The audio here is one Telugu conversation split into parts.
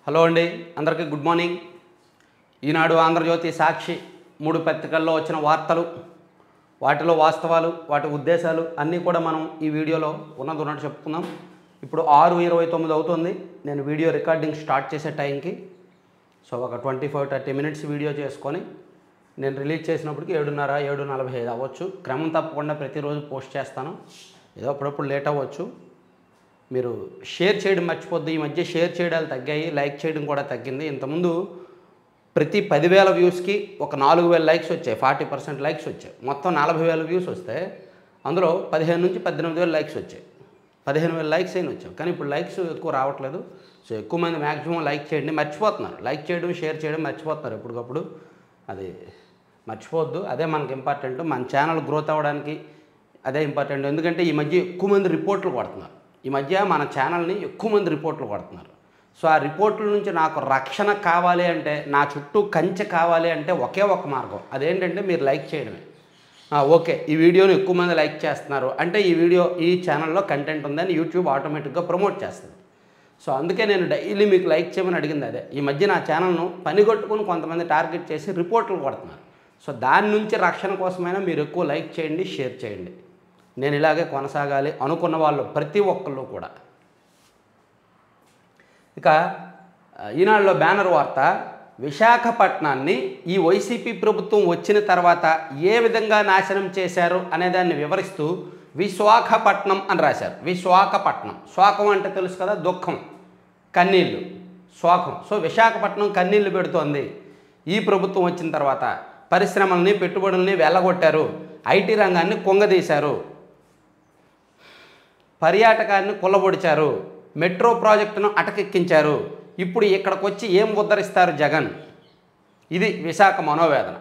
హలో అండి, అందరికీ గుడ్ మార్నింగ్. ఈనాడు, ఆంధ్రజ్యోతి, సాక్షి 3 పత్రికల్లో వచ్చిన వార్తలు, వాటిలో వాస్తవాలు, వాటి ఉద్దేశాలు అన్నీ కూడా మనం ఈ వీడియోలో ఉన్నట్టు చెప్పుకుందాం. ఇప్పుడు 6:29 అవుతుంది నేను వీడియో రికార్డింగ్ స్టార్ట్ చేసే టైంకి. సో ఒక 25-30 మినిట్స్ వీడియో చేసుకొని నేను రిలీజ్ చేసినప్పటికి 7:30, 7:45 అవ్వచ్చు. క్రమం తప్పకుండా ప్రతిరోజు పోస్ట్ చేస్తాను. ఏదో అప్పుడప్పుడు లేట్ అవ్వచ్చు. మీరు షేర్ చేయడం మర్చిపోద్దు. ఈ మధ్య షేర్ చేయడాలు తగ్గాయి, లైక్ చేయడం కూడా తగ్గింది. ఇంతకుముందు ప్రతి 10,000 వ్యూస్కి ఒక 4,000 లైక్స్ వచ్చాయి, 40% లైక్స్ వచ్చాయి. మొత్తం 40,000 వ్యూస్ వస్తే అందులో 15 నుంచి 18,000 లైక్స్ వచ్చాయి. 15,000 లైక్స్ అయినా వచ్చాయి. కానీ ఇప్పుడు లైక్స్ ఎక్కువ రావట్లేదు. సో ఎక్కువ మంది మ్యాక్సిమం లైక్ చేయండి, మర్చిపోతున్నారు. లైక్ చేయడం, షేర్ చేయడం మర్చిపోతున్నారు ఎప్పటికప్పుడు. అది మర్చిపోవద్దు, అదే మనకి ఇంపార్టెంట్. మన ఛానల్ గ్రోత్ అవ్వడానికి అదే ఇంపార్టెంట్. ఎందుకంటే ఈ మధ్య ఎక్కువ మంది రిపోర్ట్లు కొడుతున్నారు. ఈ మధ్య మన ఛానల్ని ఎక్కువ మంది రిపోర్ట్లు కొడుతున్నారు. సో ఆ రిపోర్ట్ల నుంచి నాకు రక్షణ కావాలి అంటే, నా చుట్టూ కంచె కావాలి అంటే ఒకే ఒక మార్గం. అదేంటంటే మీరు లైక్ చేయడమే. ఓకే, ఈ వీడియోని ఎక్కువ మంది లైక్ చేస్తున్నారు అంటే ఈ ఛానల్లో కంటెంట్ ఉందని యూట్యూబ్ ఆటోమేటిక్గా ప్రమోట్ చేస్తుంది. సో అందుకే నేను డైలీ మీకు లైక్ చేయమని అడిగింది అదే. ఈ మధ్య నా ఛానల్ను పనిగొట్టుకుని కొంతమంది టార్గెట్ చేసి రిపోర్ట్లు కొడుతున్నారు. సో దాని నుంచి రక్షణ కోసమైనా మీరు ఎక్కువ లైక్ చేయండి, షేర్ చేయండి. నేను ఇలాగే కొనసాగాలి అనుకున్న వాళ్ళు ప్రతి ఒక్కళ్ళు కూడా. ఇక ఈనాడులో బ్యానర్ వార్త, విశాఖపట్నాన్ని ఈ వైసీపీ ప్రభుత్వం వచ్చిన తర్వాత ఏ విధంగా నాశనం చేశారు అనేదాన్ని వివరిస్తూ విశాఖపట్నం అని రాశారు. విశాఖపట్నం, శోకం అంటే తెలుసు కదా, దుఃఖం, కన్నీళ్ళు, శోకం. సో విశాఖపట్నం కన్నీళ్లు పెడుతోంది. ఈ ప్రభుత్వం వచ్చిన తర్వాత పరిశ్రమల్ని, పెట్టుబడుల్ని వెళ్ళగొట్టారు, ఐటీ రంగాన్ని కుంగదీశారు, పర్యాటకాన్ని కొల్లబొడిచారు, మెట్రో ప్రాజెక్టును అటకెక్కించారు. ఇప్పుడు ఇక్కడికి వచ్చి ఏం ఉద్ధరిస్తారు జగన్? ఇది విశాఖ మనోవేదన.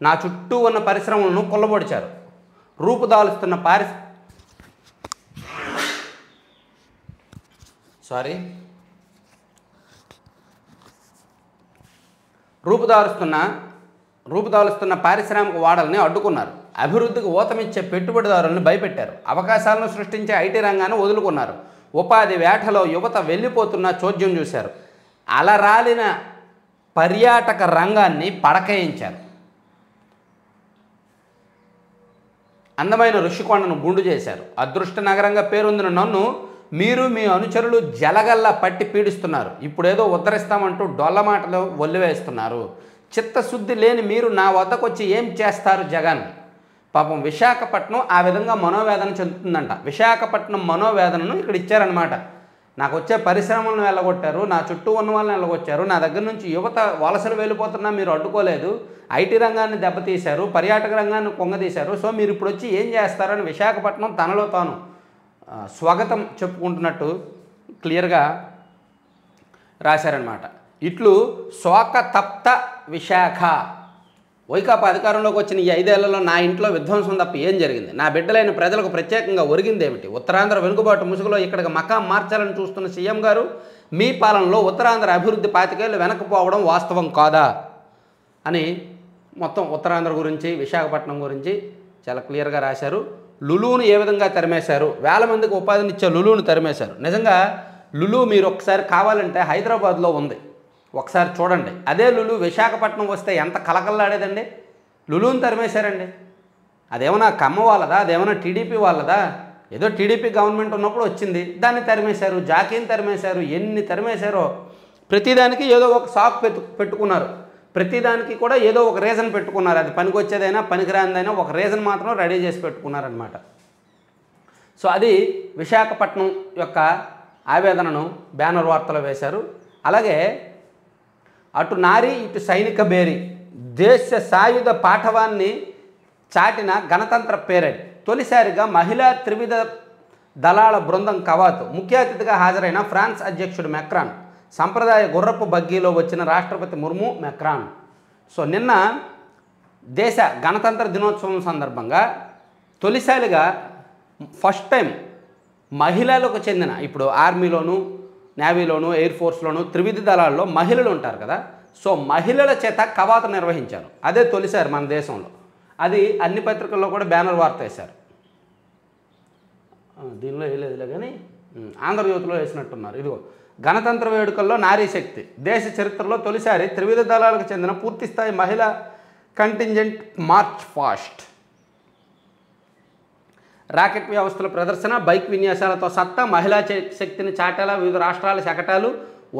నా చుట్టూ ఉన్న పరిశ్రమలను కొల్లబొడిచారు, రూపుదాలుస్తున్న రూపుదాలుస్తున్న పారిశ్రామిక వాడల్ని అడ్డుకున్నారు, అభివృద్ధికి ఊతమిచ్చే పెట్టుబడిదారులను భయపెట్టారు, అవకాశాలను సృష్టించే ఐటీ రంగాన్ని వదులుకున్నారు, ఉపాధి వేటలో యువత వెళ్ళిపోతున్న చోద్యం చూశారు, అలరాలిన పర్యాటక రంగాన్ని పడకేయించారు, అందమైన ఋషికొండను గుండు చేశారు, అదృష్ట నగరంగా పేరొందిన నన్ను మీరు మీ అనుచరులు జలగల్లా పట్టి పీడిస్తున్నారు, ఇప్పుడేదో ఉద్ధరిస్తామంటూ డొల్లమాటలు ఒల్లివేస్తున్నారు, చిత్తశుద్ధి లేని మీరు నా వద్దకు వచ్చి ఏం చేస్తారు జగన్? పాపం విశాఖపట్నం ఆ విధంగా మనోవేదన చెందుతుందంట. విశాఖపట్నం మనోవేదనను ఇక్కడ ఇచ్చారనమాట. నాకు వచ్చే పరిశ్రమలను వెళ్ళగొట్టారు, నా చుట్టూ ఉన్న వాళ్ళని వెళ్ళగొచ్చారు, నా దగ్గర నుంచి యువత వలసలు వెళ్ళిపోతున్నా మీరు అడ్డుకోలేదు, ఐటీ రంగాన్ని దెబ్బతీశారు, పర్యాటక రంగాన్ని కొంగదీశారు. సో మీరు ఇప్పుడు వచ్చి ఏం చేస్తారని విశాఖపట్నం తనలో తాను స్వాగతం చెప్పుకుంటున్నట్టు క్లియర్గా రాశారనమాట. ఇట్లు శోకతప్త విశాఖ. వైకాపా అధికారంలోకి వచ్చిన ఈ 5 ఏళ్లలో నా ఇంట్లో విధ్వంసం తప్ప ఏం జరిగింది? నా బిడ్డలైన ప్రజలకు ప్రత్యేకంగా ఒరిగిందేమిటి? ఉత్తరాంధ్ర వెనుకబాటు ముసుగులో ఇక్కడికి మకాం మార్చాలని చూస్తున్న సీఎం గారు, మీ పాలనలో ఉత్తరాంధ్ర అభివృద్ధి 25 ఏళ్ళు వెనక్కిపోవడం వాస్తవం కాదా అని మొత్తం ఉత్తరాంధ్ర గురించి, విశాఖపట్నం గురించి చాలా క్లియర్గా రాశారు. లులును ఏ విధంగా తరిమేశారు? వేల మందికి ఉపాధినిచ్చే లులును తరిమేశారు. నిజంగా లులు మీరు ఒకసారి కావాలంటే హైదరాబాద్లో ఉంది, ఒకసారి చూడండి. అదే లులు విశాఖపట్నం వస్తే ఎంత కలకల్లాడేదండి. లులుని తరిమేశారండి. అదేమన్నా కమ్మ వాళ్ళదా? అదేమన్నా టీడీపీ వాళ్ళదా? ఏదో టీడీపీ గవర్నమెంట్ ఉన్నప్పుడు వచ్చింది, దాన్ని తరిమేశారు. జాకీని తరిమేశారు. ఎన్ని తరిమేశారో. ప్రతిదానికి ఏదో ఒక సాకు పెట్టుకున్నారు. ప్రతిదానికి కూడా ఏదో ఒక రీజన్ పెట్టుకున్నారు. అది పనికొచ్చేదైనా పనికిరానిదైనా ఒక రీజన్ మాత్రం రెడీ చేసి పెట్టుకున్నారనమాట. సో అది విశాఖపట్నం యొక్క ఆవేదనను బ్యానర్ వార్తలో వేశారు. అలాగే అటు నారి ఇటు సైనిక బేరీ, దేశ సాయుధ పాఠవాన్ని చాటిన గణతంత్ర పేరెడ్. తొలిసారిగా మహిళా త్రివిధ దళాల బృందం కవాతు. ముఖ్య అతిథిగా హాజరైన ఫ్రాన్స్ అధ్యక్షుడు మెక్రాన్. సంప్రదాయ గుర్రపు బగ్గీలో వచ్చిన రాష్ట్రపతి ముర్ము, మెక్రాన్. సో నిన్న దేశ గణతంత్ర దినోత్సవం సందర్భంగా తొలిసారిగా ఫస్ట్ టైం మహిళలకు చెందిన, ఇప్పుడు ఆర్మీలోను, నేవీలోను, ఎయిర్ ఫోర్స్లోను త్రివిధ దళాల్లో మహిళలు ఉంటారు కదా. సో మహిళల చేత కవాతు నిర్వహించారు. అదే తొలిసారి మన దేశంలో. అది అన్ని పత్రికల్లో కూడా బ్యానర్ వార్త వేశారు. దీనిలో వేయలేదులే కానీ ఆంధ్రజ్యోతిలో వేసినట్టున్నారు. ఇదిగో గణతంత్ర వేడుకల్లో నారీ శక్తి. దేశ చరిత్రలో తొలిసారి త్రివిధ దళాలకు చెందిన పూర్తిస్థాయి మహిళా కంటింజెంట్ మార్చ్ ఫాస్ట్. రాకెట్ వ్యవస్థల ప్రదర్శన, బైక్ విన్యాసాలతో సత్తా, మహిళా శక్తిని చాటేలా వివిధ రాష్ట్రాల శకటాలు.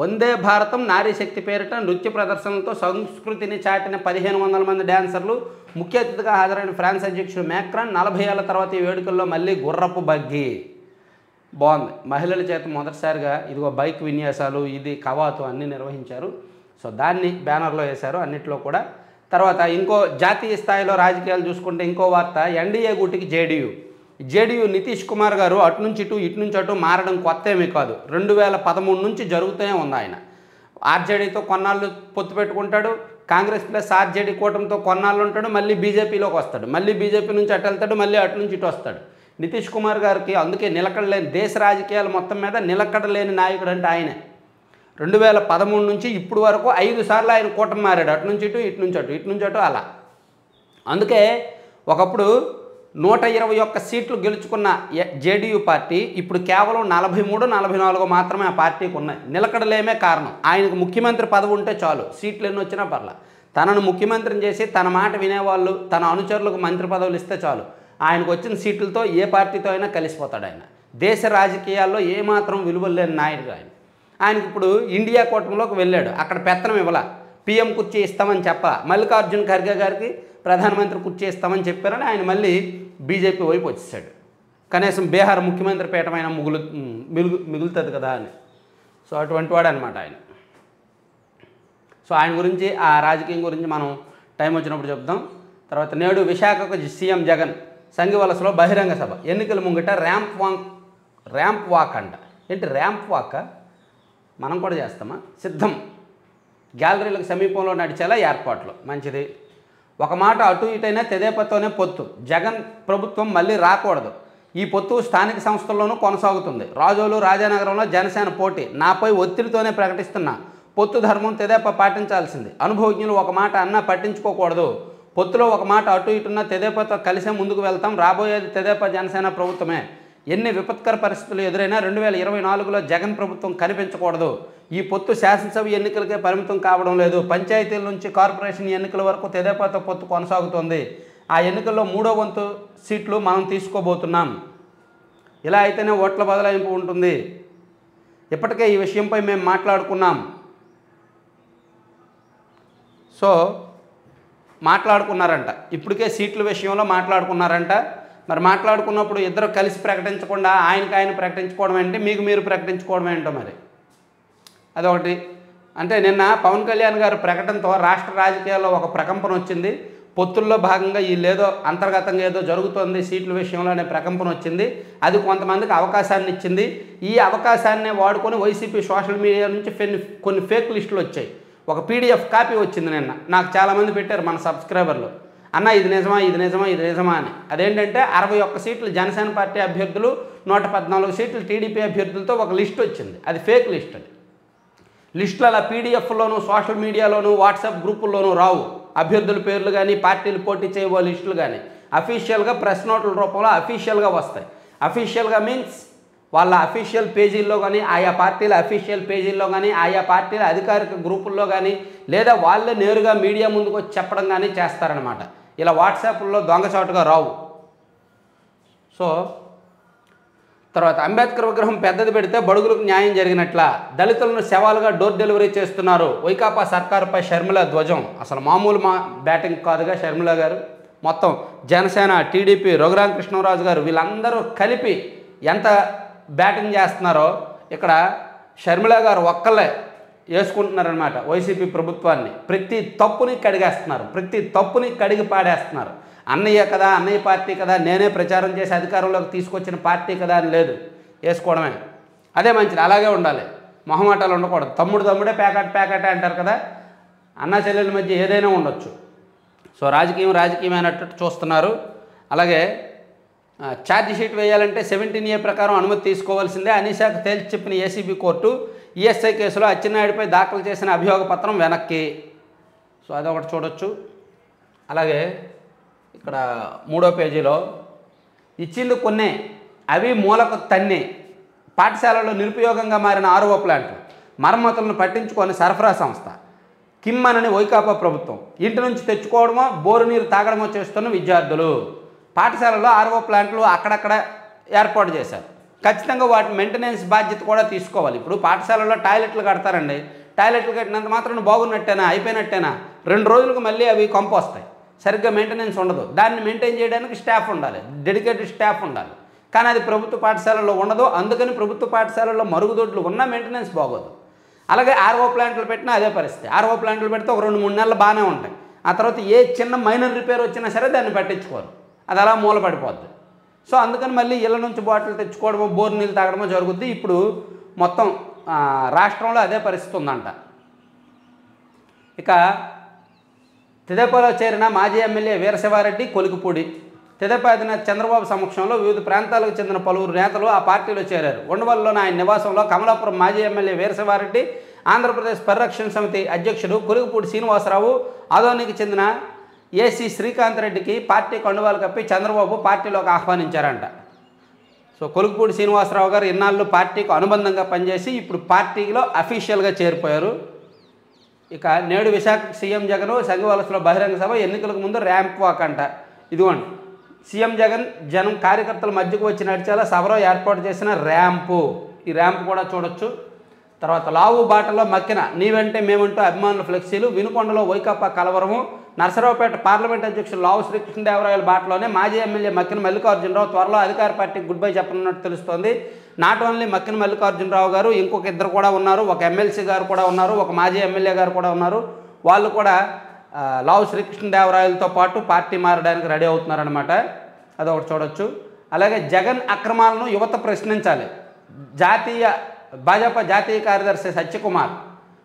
వందే భారతం నారీ శక్తి పేరిట నృత్య ప్రదర్శనలతో సంస్కృతిని చాటిన 1500 మంది డ్యాన్సర్లు. ముఖ్య అతిథిగా హాజరైన ఫ్రాన్స్ అధ్యక్షుడు మ్యాక్రాన్. 40 ఏళ్ల తర్వాత ఈ వేడుకల్లో మళ్ళీ గుర్రపు బగ్గి. బాగుంది. మహిళల చేత మొదటిసారిగా ఇదిగో బైక్ విన్యాసాలు, ఇది కవాతు అన్నీ నిర్వహించారు. సో దాన్ని బ్యానర్లో వేశారు అన్నిట్లో కూడా. తర్వాత ఇంకో జాతీయ స్థాయిలో రాజకీయాలు చూసుకుంటే ఇంకో వార్త, ఎన్డీఏ గుటికి జేడీయూ నితీష్ కుమార్ గారు అటు నుంచి ఇటు, ఇటు నుంచి అటు మారడం కొత్త ఏమీ కాదు. 2013 నుంచి జరుగుతూనే ఉంది. ఆయన ఆర్జేడీతో కొన్నాళ్ళు పొత్తు పెట్టుకుంటాడు, కాంగ్రెస్ ప్లస్ ఆర్జేడీ కూటమితో కొన్నాళ్ళు ఉంటాడు, మళ్ళీ బీజేపీలోకి వస్తాడు, మళ్ళీ బీజేపీ నుంచి అటు వెళ్తాడు, మళ్ళీ అటు నుంచి ఇటు వస్తాడు. నితీష్ కుమార్ గారికి అందుకే నిలకడలేని, దేశ రాజకీయాలు మొత్తం మీద నిలకడలేని నాయకుడు అంటే ఆయనే. 2013 నుంచి ఇప్పుడు వరకు 5 సార్లు ఆయన కూటమి మారాడు, అటు నుంచి ఇటు, ఇటు నుంచి అటు, ఇటు నుంచి అటు అలా. అందుకే ఒకప్పుడు 121 సీట్లు గెలుచుకున్న జేడీయూ పార్టీ ఇప్పుడు కేవలం 43, 44 మాత్రమే ఆ పార్టీకి ఉన్నాయి. నిలకడలేమే కారణం. ఆయనకు ముఖ్యమంత్రి పదవి ఉంటే చాలు, సీట్లు ఎన్ని వచ్చినా పర్లా. తనను ముఖ్యమంత్రిని చేసి తన మాట వినేవాళ్ళు, తన అనుచరులకు మంత్రి పదవులు ఇస్తే చాలు. ఆయనకు వచ్చిన సీట్లతో ఏ పార్టీతో అయినా కలిసిపోతాడు ఆయన. దేశ రాజకీయాల్లో ఏమాత్రం విలువలు లేని నాయకుడు ఆయన. ఆయనకు ఇప్పుడు ఇండియా కూటమిలోకి వెళ్ళాడు, అక్కడ పెత్తనం ఇవ్వాల, పీఎం కుర్చీ ఇస్తామని చెప్పాల. మల్లికార్జున్ ఖర్గే గారికి ప్రధానమంత్రి కుర్చీ ఇస్తామని చెప్పారని ఆయన మళ్ళీ బీజేపీ వైపు వచ్చేసాడు. కనీసం బీహార్ ముఖ్యమంత్రి పీఠమైన మిగులుతుంది కదా అని. సో అటువంటి వాడు అనమాట ఆయన. సో ఆయన గురించి, ఆ రాజకీయం గురించి మనం టైం వచ్చినప్పుడు చెప్దాం. తర్వాత నేడు విశాఖకు సీఎం జగన్ సంఘివలసలో బహిరంగ సభ. ఎన్నికల ముంగిట ర్యాంప్ వాక్ అంట. ఏంటి ర్యాంప్ వాక్? మనం కూడా చేస్తామా? సిద్ధం. గ్యాలరీలకు సమీపంలో నడిచేలా ఏర్పాట్లు. మంచిది. ఒక మాట అటు ఇటైనా తెదేపాతోనే పొత్తు. జగన్ ప్రభుత్వం మళ్ళీ రాకూడదు. ఈ పొత్తు స్థానిక సంస్థల్లోనూ కొనసాగుతుంది. రాజోలు, రాజానగరంలో జనసేన పోటీ. నాపై ఒత్తిడితోనే ప్రకటిస్తున్నా. పొత్తు ధర్మం తెదేపా పాటించాల్సింది. అనుభవజ్ఞులు ఒక మాట అన్నా పట్టించుకోకూడదు. పొత్తులో ఒక మాట అటు ఇటున్న తెదేపాతో కలిసే ముందుకు వెళ్తాం. రాబోయేది తెదేపా జనసేన ప్రభుత్వమే. ఎన్ని విపత్కర పరిస్థితులు ఎదురైనా 2024లో జగన్ ప్రభుత్వం కనిపించకూడదు. ఈ పొత్తు శాసనసభ ఎన్నికలకే పరిమితం కావడం లేదు. పంచాయతీల నుంచి కార్పొరేషన్ ఎన్నికల వరకు తెదేపాతో పొత్తు కొనసాగుతోంది. ఆ ఎన్నికల్లో 3వ వంతు సీట్లు మనం తీసుకోబోతున్నాం. ఇలా అయితేనే ఓట్ల బదలాయింపు ఉంటుంది. ఇప్పటికే ఈ విషయంపై మేము మాట్లాడుకున్నాం. సో మాట్లాడుకున్నారంట, ఇప్పటికే సీట్ల విషయంలో మాట్లాడుకున్నారంట. మరి మాట్లాడుకున్నప్పుడు ఇద్దరు కలిసి ప్రకటించకుండా ఆయనకు ఆయన ప్రకటించుకోవడం ఏంటి, మీకు మీరు ప్రకటించుకోవడం ఏంటో మరి అదొకటి. అంటే నిన్న పవన్ కళ్యాణ్ గారు ప్రకటనతో రాష్ట్ర రాజకీయాల్లో ఒక ప్రకంపన వచ్చింది. పొత్తుల్లో భాగంగా వీళ్ళేదో అంతర్గతంగా ఏదో జరుగుతోంది సీట్ల విషయంలోనే ప్రకంపన వచ్చింది. అది కొంతమందికి అవకాశాన్ని ఇచ్చింది. ఈ అవకాశాన్నే వాడుకొని వైసీపీ సోషల్ మీడియా నుంచి కొన్ని ఫేక్ లిస్టులు వచ్చాయి. ఒక పీడిఎఫ్ కాపీ వచ్చింది నిన్న, నాకు చాలామంది పెట్టారు మన సబ్స్క్రైబర్లు, అన్న ఇది నిజమా, ఇది నిజమా, ఇది నిజమా అని. అదేంటంటే 61 సీట్లు జనసేన పార్టీ అభ్యర్థులు, 114 సీట్లు టీడీపీ అభ్యర్థులతో ఒక లిస్ట్ వచ్చింది. అది ఫేక్ లిస్ట్. అది లిస్టులు అలా పీడిఎఫ్లోను, సోషల్ మీడియాలోను, వాట్సాప్ గ్రూపుల్లోనూ రావు. అభ్యర్థుల పేర్లు కానీ, పార్టీలు పోటీ చేయబో లిస్టులు కానీ అఫీషియల్గా ప్రెస్ నోట్ల రూపంలో అఫీషియల్గా వస్తాయి. అఫీషియల్గా మీన్స్ వాళ్ళ అఫీషియల్ పేజీల్లో కానీ, ఆయా పార్టీల అఫీషియల్ పేజీల్లో కానీ, ఆయా పార్టీల అధికారిక గ్రూపుల్లో కానీ, లేదా వాళ్ళే నేరుగా మీడియా ముందుకు వచ్చి చెప్పడం కానీ చేస్తారనమాట. ఇలా వాట్సాప్లో దొంగచాటుగా రావు. సో తర్వాత అంబేద్కర్ విగ్రహం పెద్దది పెడితే బడుగులకు న్యాయం జరిగినట్ల. దళితులను శవాలుగా డోర్ డెలివరీ చేస్తున్నారు. వైకాపా సర్కారుపై షర్మిల ధ్వజం. అసలు మామూలు బ్యాటింగ్ కాదుగా షర్మిల గారు. మొత్తం జనసేన, టీడీపీ, రఘురామకృష్ణరాజు గారు వీళ్ళందరూ కలిపి ఎంత బ్యాటింగ్ చేస్తున్నారో ఇక్కడ షర్మిల గారు ఒక్కళ్ళే వేసుకుంటున్నారనమాట వైసీపీ ప్రభుత్వాన్ని. ప్రతి తప్పుని కడిగేస్తున్నారు, ప్రతి తప్పుని కడిగి పాడేస్తున్నారు. అన్నయ్య కదా, అన్నయ్య పార్టీ కదా, నేనే ప్రచారం చేసి అధికారంలోకి తీసుకొచ్చిన పార్టీ కదా అని లేదు, వేసుకోవడమే. అదే మంచిది, అలాగే ఉండాలి. మొహమాటాలు ఉండకూడదు. తమ్ముడే ప్యాకెట్ అంటారు కదా, అన్న చెల్లెల మధ్య ఏదైనా ఉండొచ్చు. సో రాజకీయం అయినట్టు చూస్తున్నారు. అలాగే ఛార్జ్ షీట్ వేయాలంటే 17A ప్రకారం అనుమతి తీసుకోవాల్సిందే. అనీషాకు తేల్చి చెప్పిన ఏసీబీ కోర్టు. ఈఎస్ఐ కేసులో అచ్చెన్నాయుడిపై దాఖలు చేసిన అభియోగ పత్రం వెనక్కి. సో అదొకటి చూడొచ్చు. అలాగే ఇక్కడ 3వ పేజీలో ఇచ్చింది కొన్నే, అవి మూలకు తన్నే. పాఠశాలలో నిరుపయోగంగా మారిన ఆర్ఓ ప్లాంట్లు. మరమ్మతులను పట్టించుకొని సరఫరా సంస్థ కిమ్మనని వైకాపా ప్రభుత్వం. ఇంటి నుంచి తెచ్చుకోవడమో బోరు నీరు తాగడమో చేస్తున్న విద్యార్థులు. పాఠశాలలో ఆర్ఓ ప్లాంట్లు అక్కడక్కడ ఏర్పాటు చేశారు. ఖచ్చితంగా వాటి మెయింటెనెన్స్ బాధ్యత కూడా తీసుకోవాలి. ఇప్పుడు పాఠశాలలో టాయిలెట్లు కడతారండి, టాయిలెట్లు కట్టినంత మాత్రం బాగున్నట్టేనా, అయిపోయినట్టేనా? 2 రోజులకు మళ్ళీ అవి కంపు వస్తాయి, సరిగ్గా మెయింటెనెన్స్ ఉండదు. దాన్ని మెయింటైన్ చేయడానికి స్టాఫ్ ఉండాలి, డెడికేటెడ్ స్టాఫ్ ఉండాలి. కానీ అది ప్రభుత్వ పాఠశాలలో ఉండదు. అందుకని ప్రభుత్వ పాఠశాలలో మరుగుదొడ్లు ఉన్నా మెయింటెనెన్స్ బాగోదు. అలాగే ఆర్ఓ ప్లాంట్లు పెట్టినా అదే పరిస్థితి. ఆర్ఓ ప్లాంట్లు పెడితే ఒక 2-3 నెలలు బాగానే ఉంటాయి. ఆ తర్వాత ఏ చిన్న మైనర్ రిపేర్ వచ్చినా సరే దాన్ని పట్టించుకోరు, అది అలా మూలపడిపోద్ది. సో అందుకని మళ్ళీ ఇళ్ళ నుంచి బాటిల్ తెచ్చుకోవడమో బోరు నీళ్ళు తాగడమో జరుగుద్ది. ఇప్పుడు మొత్తం రాష్ట్రంలో అదే పరిస్థితి ఉందంట. ఇక తెదేపాలో చేరిన మాజీ ఎమ్మెల్యే వీరశివారెడ్డి కొలికిపూడి. తెదేపా అధినేత చంద్రబాబు సమక్షంలో వివిధ ప్రాంతాలకు చెందిన పలువురు నేతలు ఆ పార్టీలో చేరారు. ఉండవల్లిలోని ఆయన నివాసంలో కమలాపురం మాజీ ఎమ్మెల్యే వీరశివారెడ్డి, ఆంధ్రప్రదేశ్ పరిరక్షణ సమితి అధ్యక్షుడు కొలికిపూడి శ్రీనివాసరావు, ఆదోనికి చెందిన ఏసీ శ్రీకాంత్ రెడ్డికి పార్టీ కండువాలు కప్పి చంద్రబాబు పార్టీలోకి ఆహ్వానించారంట. సో కొలికిపూడి శ్రీనివాసరావు గారు ఇన్నాళ్ళు పార్టీకి అనుబంధంగా పనిచేసి ఇప్పుడు పార్టీలో అఫీషియల్గా చేరిపోయారు. ఇక నేడు విశాఖ సీఎం జగన్ సంఘవలసలో బహిరంగ సభ, ఎన్నికలకు ముందు ర్యాంప్ వాక్ అంట. ఇదిగోండి సీఎం జగన్ జనం కార్యకర్తల మధ్యకు వచ్చి నడిచేలా సభలో ఏర్పాటు చేసిన ర్యాంపు. ఈ ర్యాంప్ కూడా చూడొచ్చు. తర్వాత లావు బాటలో మక్కిన నీవెంటే మేమంటూ అభిమానుల ఫ్లెక్సీలు, వినుకొండలో వైకాపా కలవరము, నర్సరావుపేట పార్లమెంట్ అధ్యక్షులు లావు శ్రీకృష్ణదేవరాయల బాటలోనే మాజీ ఎమ్మెల్యే మక్కిన మల్లికార్జునరావు త్వరలో అధికార పార్టీకి గుడ్ బై చెప్పనున్నట్టు తెలుస్తోంది. నాట్ ఓన్లీ మక్కిన మల్లికార్జునరావు గారు, ఇంకొక 2 కూడా ఉన్నారు, ఒక ఎమ్మెల్సీ గారు కూడా ఉన్నారు, ఒక మాజీ ఎమ్మెల్యే గారు కూడా ఉన్నారు. వాళ్ళు కూడా లావు శ్రీకృష్ణదేవరాయలతో పాటు పార్టీ మారడానికి రెడీ అవుతున్నారనమాట. అదొకటి చూడొచ్చు. అలాగే జగన్ అక్రమాలను యువత ప్రశ్నించాలి. భాజపా జాతీయ కార్యదర్శి సత్యకుమార్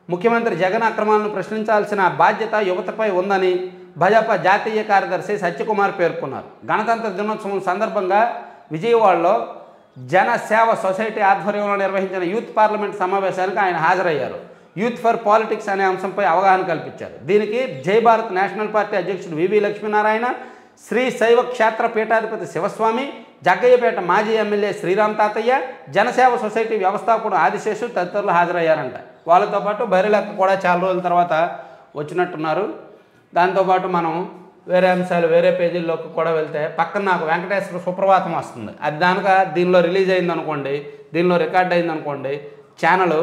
ముఖ్యమంత్రి జగన్ అక్రమాలను ప్రశ్నించాల్సిన బాధ్యత యువతపై ఉందని భాజపా జాతీయ కార్యదర్శి సత్యకుమార్ పేర్కొన్నారు. గణతంత్ర దినోత్సవం సందర్భంగా విజయవాడలో జనసేవ సొసైటీ ఆధ్వర్యంలో నిర్వహించిన యూత్ పార్లమెంట్ సమావేశానికి ఆయన హాజరయ్యారు. యూత్ ఫర్ పాలిటిక్స్ అనే అంశంపై అవగాహన కల్పించారు. దీనికి జై భారత్ నేషనల్ పార్టీ అధ్యక్షుడు వివి లక్ష్మీనారాయణ, శ్రీ శైవ క్షేత్ర పీఠాధిపతి శివస్వామి, జగ్గయ్యపేట మాజీ ఎమ్మెల్యే శ్రీరామ్ తాతయ్య, జనసేవ సొసైటీ వ్యవస్థాపకుడు ఆదిశేషు తదితరులు హాజరయ్యారంట. వాళ్ళతో పాటు బైరిలెక్క కూడా చాలా రోజుల తర్వాత వచ్చినట్టున్నారు. దాంతోపాటు మనం వేరే అంశాలు వేరే పేజీల్లోకి కూడా వెళ్తే పక్కన నాకు వెంకటేశ్వర సుప్రభాతం వస్తుంది. అది దీనిలో రిలీజ్ అయిందనుకోండి, దీనిలో రికార్డ్ అయిందనుకోండి, ఛానల్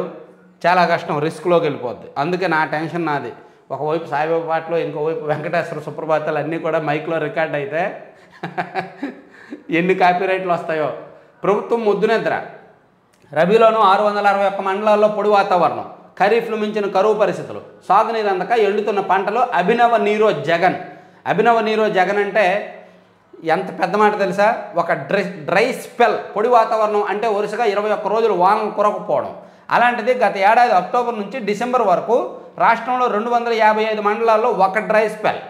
చాలా కష్టం, రిస్క్లోకి వెళ్ళిపోద్ది. అందుకే నా టెన్షన్ నాది. ఒకవైపు సాయిబాబా పాటలో, ఇంకోవైపు వెంకటేశ్వర సుప్రభాతాలు అన్నీ కూడా మైక్లో రికార్డ్ అయితే ఎన్ని కాపీరైట్లు వస్తాయో. ప్రభుత్వం ముద్దునిద్ర. రబీలోనూ 661 మండలాల్లో పొడి వాతావరణం, ఖరీఫ్ను మించిన కరువు పరిస్థితులు, సాగునీరు అందక ఎండుతున్న పంటలు. అభినవ నీరో జగన్. అభినవ నీరో జగన్ అంటే ఎంత పెద్ద మాట తెలుసా? ఒక డ్రై స్పెల్, పొడి వాతావరణం అంటే వరుసగా 21 రోజులు వానలు కురకపోవడం. అలాంటిది గత ఏడాది అక్టోబర్ నుంచి డిసెంబర్ వరకు రాష్ట్రంలో 255 మండలాల్లో ఒక డ్రై స్పెల్,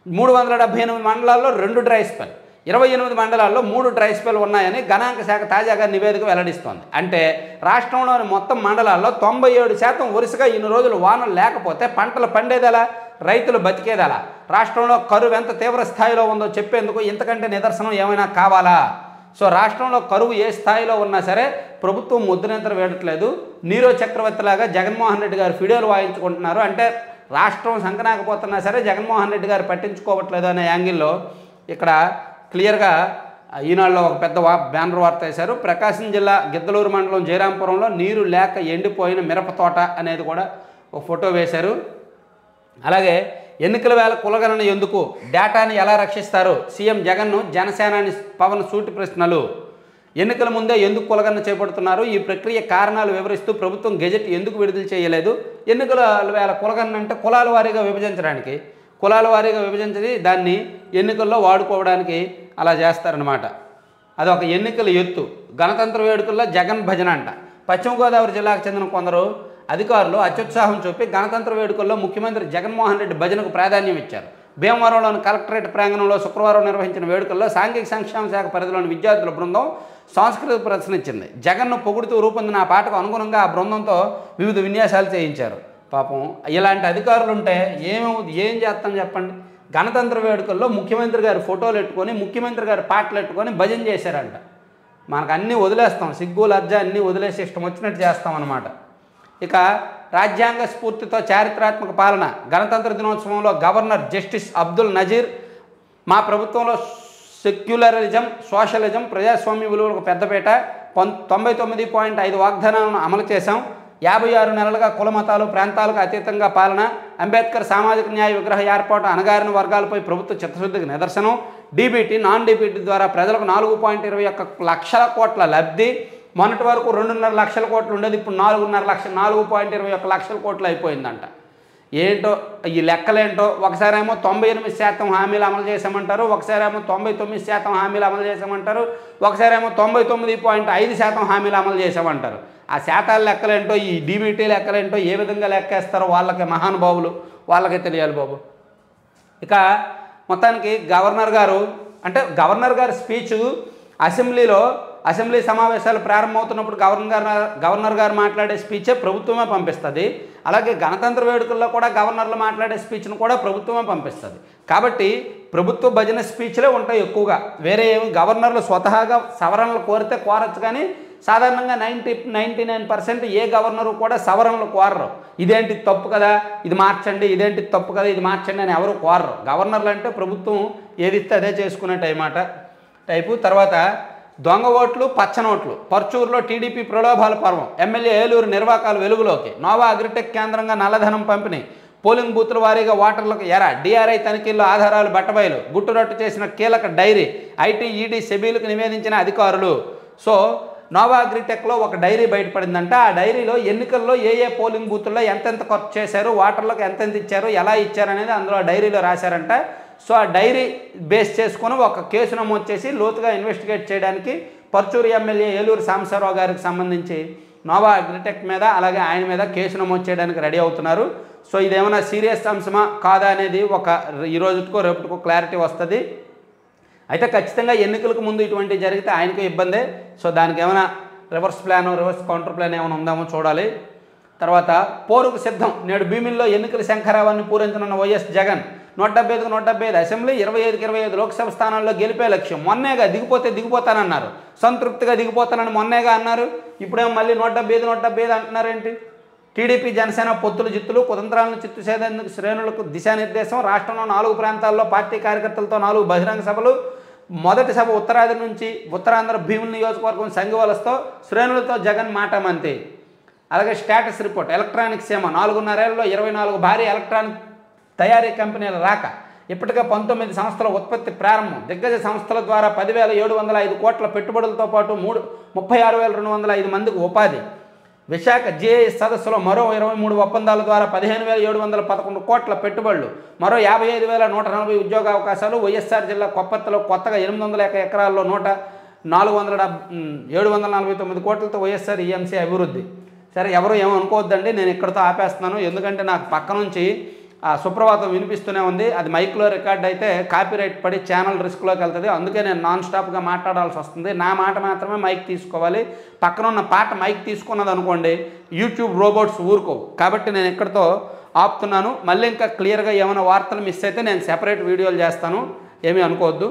378 మండలాల్లో 2 డ్రై స్పెల్, 28 మండలాల్లో 3 డ్రై స్పెల్ ఉన్నాయని గణాంక శాఖ తాజాగా నివేదిక వెల్లడిస్తోంది. అంటే రాష్ట్రంలోని మొత్తం మండలాల్లో 97% వరుసగా ఇన్ని రోజులు వానలు లేకపోతే పంటలు పండేదెలా, రైతులు బతికేదెలా? రాష్ట్రంలో కరువు ఎంత తీవ్ర స్థాయిలో ఉందో చెప్పేందుకు ఇంతకంటే నిదర్శనం ఏమైనా కావాలా? సో రాష్ట్రంలో కరువు ఏ స్థాయిలో ఉన్నా సరే ప్రభుత్వం ముద్దునిద్ర వేయట్లేదు. నీరో చక్రవర్తిలాగా జగన్మోహన్ రెడ్డి గారు ఫిడేలు వాయించుకుంటున్నారు. అంటే రాష్ట్రం సంకనాకపోతున్నా సరే జగన్మోహన్ రెడ్డి గారు పట్టించుకోవట్లేదు అనే యాంగిల్లో ఇక్కడ క్లియర్గా ఈనాడులో ఒక పెద్ద బ్యానర్ వార్త వేశారు. ప్రకాశం జిల్లా గిద్దలూరు మండలం జయరాంపురంలో నీరు లేక ఎండిపోయిన మిరప తోట అనేది కూడా ఒక ఫోటో వేశారు. అలాగే ఎన్నికల వేళ కులగణన ఎందుకు, డేటాని ఎలా రక్షిస్తారు, సీఎం జగన్ను జనసేనాని పవన్ సూటి ప్రశ్నలు. ఎన్నికల ముందే ఎందుకు కులగణన చేపడుతున్నారు, ఈ ప్రక్రియ కారణాలు వివరిస్తూ ప్రభుత్వం గెజెట్ ఎందుకు విడుదల చేయలేదు. ఎన్నికల వేళ కులగణన అంటే కులాల వారీగా విభజించడానికి, కులాల వారీగా విభజించి దాన్ని ఎన్నికల్లో వాడుకోవడానికి అలా చేస్తారనమాట. అదొక ఎన్నికల ఎత్తు. గణతంత్ర వేడుకల్లో జగన్ భజన అంట. పశ్చిమ గోదావరి జిల్లాకు చెందిన కొందరు అధికారులు అత్యుత్సాహం చూపి గణతంత్ర వేడుకల్లో ముఖ్యమంత్రి జగన్మోహన్ రెడ్డి భజనకు ప్రాధాన్యం ఇచ్చారు. భీమవరంలోని కలెక్టరేట్ ప్రాంగణంలో శుక్రవారం నిర్వహించిన వేడుకల్లో సాంఘిక సంక్షేమ శాఖ పరిధిలోని విద్యార్థుల బృందం సాంస్కృతిక ప్రదర్శన ఇచ్చింది. జగన్ను పొగుడుతూ రూపొందిన ఆ పాటకు అనుగుణంగా ఆ బృందంతో వివిధ విన్యాసాలు చేయించారు. పాపం ఇలాంటి అధికారులు ఉంటే ఏం చేస్తాం చెప్పండి. గణతంత్ర వేడుకల్లో ముఖ్యమంత్రి గారి ఫోటోలు పెట్టుకొని, ముఖ్యమంత్రి గారి పాటలు పెట్టుకొని భజన చేశారంట. మనకు అన్నీ వదిలేస్తాం, సిగ్గు లజ్జ అన్నీ వదిలేసి ఇష్టం వచ్చినట్టు చేస్తాం అన్నమాట. ఇక రాజ్యాంగ స్ఫూర్తితో చారిత్రాత్మక పాలన. గణతంత్ర దినోత్సవంలో గవర్నర్ జస్టిస్ అబ్దుల్ నజీర్, మా ప్రభుత్వంలో సెక్యులరిజం, సోషలిజం, ప్రజాస్వామ్య విలువలకు పెద్దపీట, 99.5 వాగ్దానాలను అమలు చేశాం, 56 నెలలుగా కుల మతాలు ప్రాంతాలకు అతీతంగా పాలన, అంబేద్కర్ సామాజిక న్యాయ విగ్రహ ఏర్పాటు అణగారిన వర్గాలపై ప్రభుత్వ చిత్తశుద్ధికి నిదర్శనం, డీబీటీ నాన్ డీబీటీ ద్వారా ప్రజలకు 4.21 లక్షల కోట్ల లబ్ధి. మొన్నటి వరకు 2.5 లక్షల కోట్లు ఉండేది, ఇప్పుడు 4.21 లక్షల కోట్లు అయిపోయిందంట. ఏంటో ఈ లెక్కలేంటో, ఒకసారేమో 98% హామీలు అమలు చేసామంటారు, ఒకసారేమో 99% హామీలు అమలు చేసామంటారు, ఒకసారేమో 99.5% హామీలు అమలు చేసామంటారు. ఆ శాతాల లెక్కలేంటో, ఈ డీబీటీ లెక్కలేంటో, ఏ విధంగా లెక్కేస్తారో వాళ్ళకి మహానుభావులు వాళ్ళకే తెలియాలి బాబు. ఇక మొత్తానికి గవర్నర్ గారు స్పీచ్ అసెంబ్లీ సమావేశాలు ప్రారంభమవుతున్నప్పుడు గవర్నర్ గారు మాట్లాడే స్పీచే ప్రభుత్వమే పంపిస్తుంది. అలాగే గణతంత్ర వేడుకల్లో కూడా గవర్నర్లు మాట్లాడే స్పీచ్ను కూడా ప్రభుత్వమే పంపిస్తుంది. కాబట్టి ప్రభుత్వ భజన స్పీచ్లే ఉంటాయి ఎక్కువగా. వేరే ఏమి గవర్నర్లు స్వతహాగా సవరణలు కోరితే కోరచ్చు, కానీ సాధారణంగా 99% ఏ గవర్నరు కూడా సవరణలు కోరరు. ఇదేంటి తప్పు కదా ఇది మార్చండి, ఇదేంటి తప్పు కదా ఇది మార్చండి అని ఎవరు కోరరు. గవర్నర్లు అంటే ప్రభుత్వం ఏది ఇస్తే అదే చేసుకునే టైపు. తర్వాత దొంగ ఓట్లు, పచ్చనోట్లు. పర్చూరులో టీడీపీ ప్రలోభాల పర్వం. ఎమ్మెల్యే ఏలూరు నిర్వాకాలు వెలుగులోకి. నోవా అగ్రిటెక్ కేంద్రంగా నల్లధనం పంపిణీ. పోలింగ్ బూత్ల వారీగా ఓటర్లకు డిఆర్ఐ తనిఖీల్లో ఆధారాలు బట్టబయలు. గుట్టురట్టు చేసిన కీలక డైరీ. ఐటీ, ఈడీ, సెబీలకు నివేదించిన అధికారులు. సో నోవా అగ్రిటెక్లో ఒక డైరీ బయటపడిందంట. ఆ డైరీలో ఎన్నికల్లో ఏ పోలింగ్ బూతుల్లో ఎంతెంత ఖర్చు చేశారు, ఓటర్లకు ఎంతెంత ఇచ్చారు, ఎలా ఇచ్చారు అనేది అందులో డైరీలో రాశారంట. సో ఆ డైరీ బేస్ చేసుకొని ఒక కేసు నమోదు చేసి లోతుగా ఇన్వెస్టిగేట్ చేయడానికి పర్చూరు ఎమ్మెల్యే ఏలూరు సాంబశివరావు గారికి సంబంధించి నోవా అగ్రిటెక్ మీద అలాగే ఆయన మీద కేసు నమోదు చేయడానికి రెడీ అవుతున్నారు. సో ఇదేమైనా సీరియస్ అంశమా కాదా అనేది ఈ రోజుకో రేపటికో క్లారిటీ వస్తుంది. అయితే ఖచ్చితంగా ఎన్నికలకు ముందు ఇటువంటివి జరిగితే ఆయనకు ఇబ్బందే. సో దానికి ఏమైనా రివర్స్ కౌంటర్ ప్లాన్ ఏమైనా ఉందామో చూడాలి. తర్వాత పోరుకు సిద్ధం. నేడు భీమిల్లో ఎన్నికల శంఖరావాన్ని పూరించనున్న వైఎస్ జగన్. 175కు 175 అసెంబ్లీ, 25కి 25 లోక్సభ స్థానాల్లో గెలిపే లక్ష్యం. మొన్నేగా దిగిపోతానన్నారు, సంతృప్తిగా దిగిపోతానని మొన్నేగా అన్నారు. ఇప్పుడేమో మళ్ళీ 175 అంటున్నారేంటి? టీడీపీ జనసేన పొత్తుల జిత్తులు, కుతంత్రాలను చిత్తు చేసేందుకు శ్రేణులకు దిశానిర్దేశం. రాష్ట్రంలో 4 ప్రాంతాల్లో పార్టీ కార్యకర్తలతో 4 బహిరంగ సభలు. మొదటి సభ ఉత్తరాంధ్ర భీముల నియోజకవర్గం సంఘవలసతో శ్రేణులతో జగన్ మాటమంతి. అలాగే స్టేటస్ రిపోర్ట్. ఎలక్ట్రానిక్స్ ఏమో 4.5 ఏళ్లలో 24 భారీ ఎలక్ట్రానిక్ తయారీ కంపెనీల రాక. ఇప్పటికే 19 సంస్థల ఉత్పత్తి ప్రారంభం. దిగ్గజ సంస్థల ద్వారా 10,705 కోట్ల పెట్టుబడులతో పాటు 36,205 మందికి ఉపాధి. విశాఖ జేఏఎస్ సదస్సులో మరో 23 ఒప్పందాల ద్వారా 15,711 కోట్ల పెట్టుబడులు, మరో 55,140 ఉద్యోగ అవకాశాలు. వైఎస్ఆర్ జిల్లా కొప్పత్తులో కొత్తగా 800 ఎకరాల్లో 749 కోట్లతో వైఎస్ఆర్ ఈఎంసీ అభివృద్ధి. సరే, ఎవరు ఏమనుకోవద్దండి, నేను ఇక్కడితో ఆపేస్తున్నాను. ఎందుకంటే నాకు పక్క నుంచి సుప్రభాతం వినిపిస్తూనే ఉంది. అది మైక్లో రికార్డ్ అయితే కాపీరైట్ పడి ఛానల్ రిస్క్లోకి వెళ్తుంది. అందుకే నేను నాన్ స్టాప్గా మాట్లాడాల్సి వస్తుంది. నా మాట మాత్రమే మైక్ తీసుకోవాలి. పక్కన ఉన్న పాట మైక్ తీసుకున్నది అనుకోండి, యూట్యూబ్ రోబోట్స్ ఊరుకోవు. కాబట్టి నేను ఇక్కడితో ఆపుతున్నాను. మళ్ళీ ఇంకా క్లియర్గా ఏమైనా వార్తలు మిస్ అయితే నేను సెపరేట్ వీడియోలు చేస్తాను, ఏమీ అనుకోవద్దు.